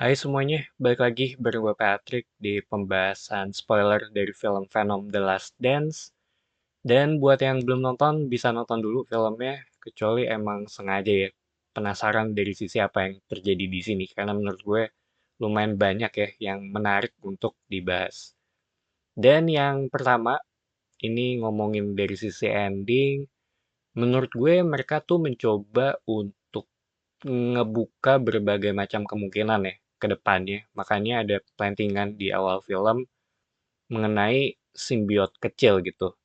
Hai semuanya, balik lagi bareng gue Patrick di pembahasan spoiler dari film Venom The Last Dance. Dan buat yang belum nonton, bisa nonton dulu filmnya, kecuali emang sengaja ya, penasaran dari sisi apa yang terjadi di sini. Karena menurut gue lumayan banyak ya yang menarik untuk dibahas. Dan yang pertama, ini ngomongin dari sisi ending, menurut gue mereka tuh mencoba untuk ngebuka berbagai macam kemungkinan ya ke depannya. Makanya ada plantingan di awal film mengenai simbiot kecil gitu.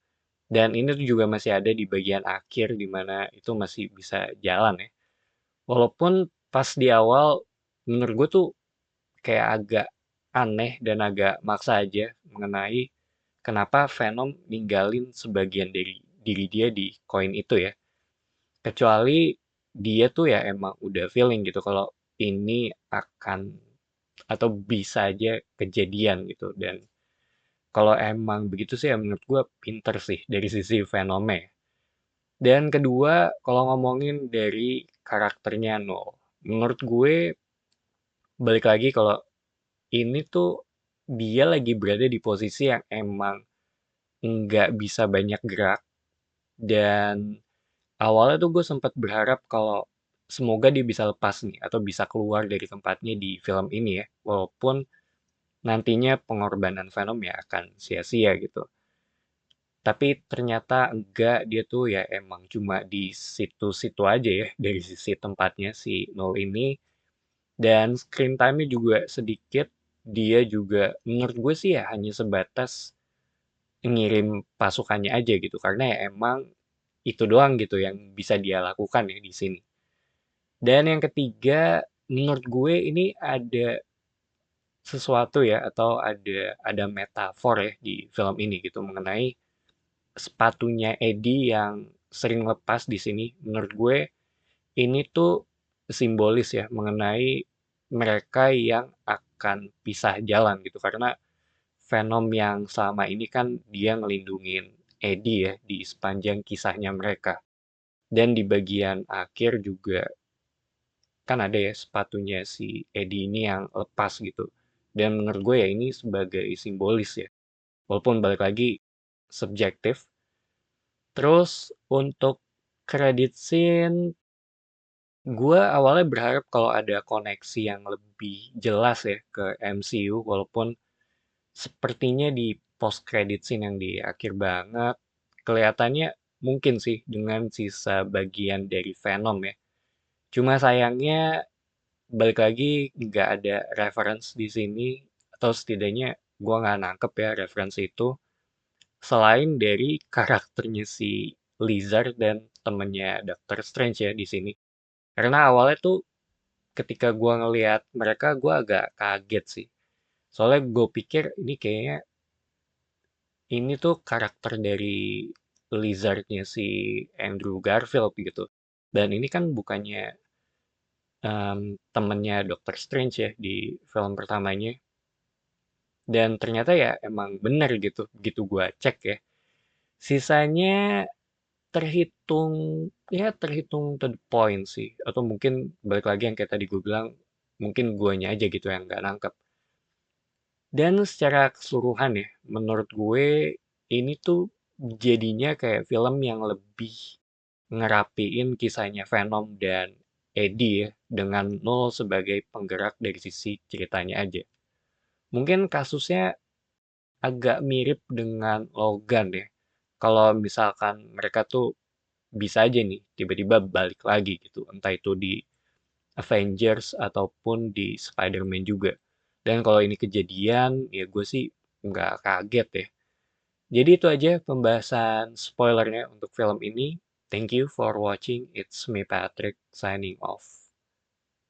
Dan ini tuh juga masih ada di bagian akhir di mana itu masih bisa jalan ya. Walaupun pas di awal menurut gue tuh kayak agak aneh dan agak maksa aja mengenai kenapa Venom ninggalin sebagian dari diri dia di koin itu ya. Kecuali dia tuh ya emang udah feeling gitu kalau ini akan atau bisa aja kejadian gitu. Dan kalau emang begitu sih ya menurut gue pinter sih dari sisi Venom-nya. Dan kedua, kalau ngomongin dari karakternya Null, menurut gue balik lagi kalau ini tuh dia lagi berada di posisi yang emang nggak bisa banyak gerak. Dan awalnya tuh gue sempat berharap kalau semoga dia bisa lepas nih atau bisa keluar dari tempatnya di film ini ya, walaupun nantinya pengorbanan Venom ya akan sia-sia gitu. Tapi ternyata enggak, dia tuh ya emang cuma di situ-situ aja ya dari sisi tempatnya si Null ini. Dan screen time-nya juga sedikit. Dia juga menurut gue sih ya hanya sebatas ngirim pasukannya aja gitu. Karena ya emang itu doang gitu yang bisa dia lakukan ya di sini. Dan yang ketiga, menurut gue ini ada sesuatu ya atau ada metafor ya di film ini gitu mengenai sepatunya Eddie yang sering lepas di sini. Menurut gue ini tuh simbolis ya mengenai mereka yang akan pisah jalan gitu karena Venom yang selama ini kan dia ngelindungin Eddie ya di sepanjang kisahnya mereka. Dan di bagian akhir juga kan ada ya sepatunya si Eddie ini yang lepas gitu. Dan menurut gue ya ini sebagai simbolis ya. Walaupun balik lagi subjektif. Terus untuk credit scene, gue awalnya berharap kalau ada koneksi yang lebih jelas ya ke MCU. Walaupun sepertinya di post credit scene yang di akhir banget, kelihatannya mungkin sih dengan sisa bagian dari Venom ya. Cuma sayangnya balik lagi nggak ada reference di sini atau setidaknya gua nggak nangkep ya referensi itu selain dari karakternya si Lizard dan temennya Doctor Strange ya di sini. Karena awalnya tuh ketika gua ngelihat mereka gua agak kaget sih. Soalnya gue pikir ini kayaknya ini tuh karakter dari Lizardnya si Andrew Garfield gitu. Dan ini kan bukannya temennya Doctor Strange ya di film pertamanya. Dan ternyata ya emang bener gitu, begitu gua cek ya. Sisanya terhitung, ya terhitung to the point sih. Atau mungkin balik lagi yang kayak tadi gue bilang, mungkin guanya aja gitu yang nggak nangkep. Dan secara keseluruhan ya, menurut gue ini tuh jadinya kayak film yang lebih ngerapiin kisahnya Venom dan Eddie ya, dengan Null sebagai penggerak dari sisi ceritanya aja. Mungkin kasusnya agak mirip dengan Logan ya. Kalau misalkan mereka tuh bisa aja nih tiba-tiba balik lagi gitu, entah itu di Avengers ataupun di Spider-Man juga. Dan kalau ini kejadian, ya gue sih nggak kaget ya. Jadi itu aja pembahasan spoilernya untuk film ini. Thank you for watching. It's me Patrick signing off.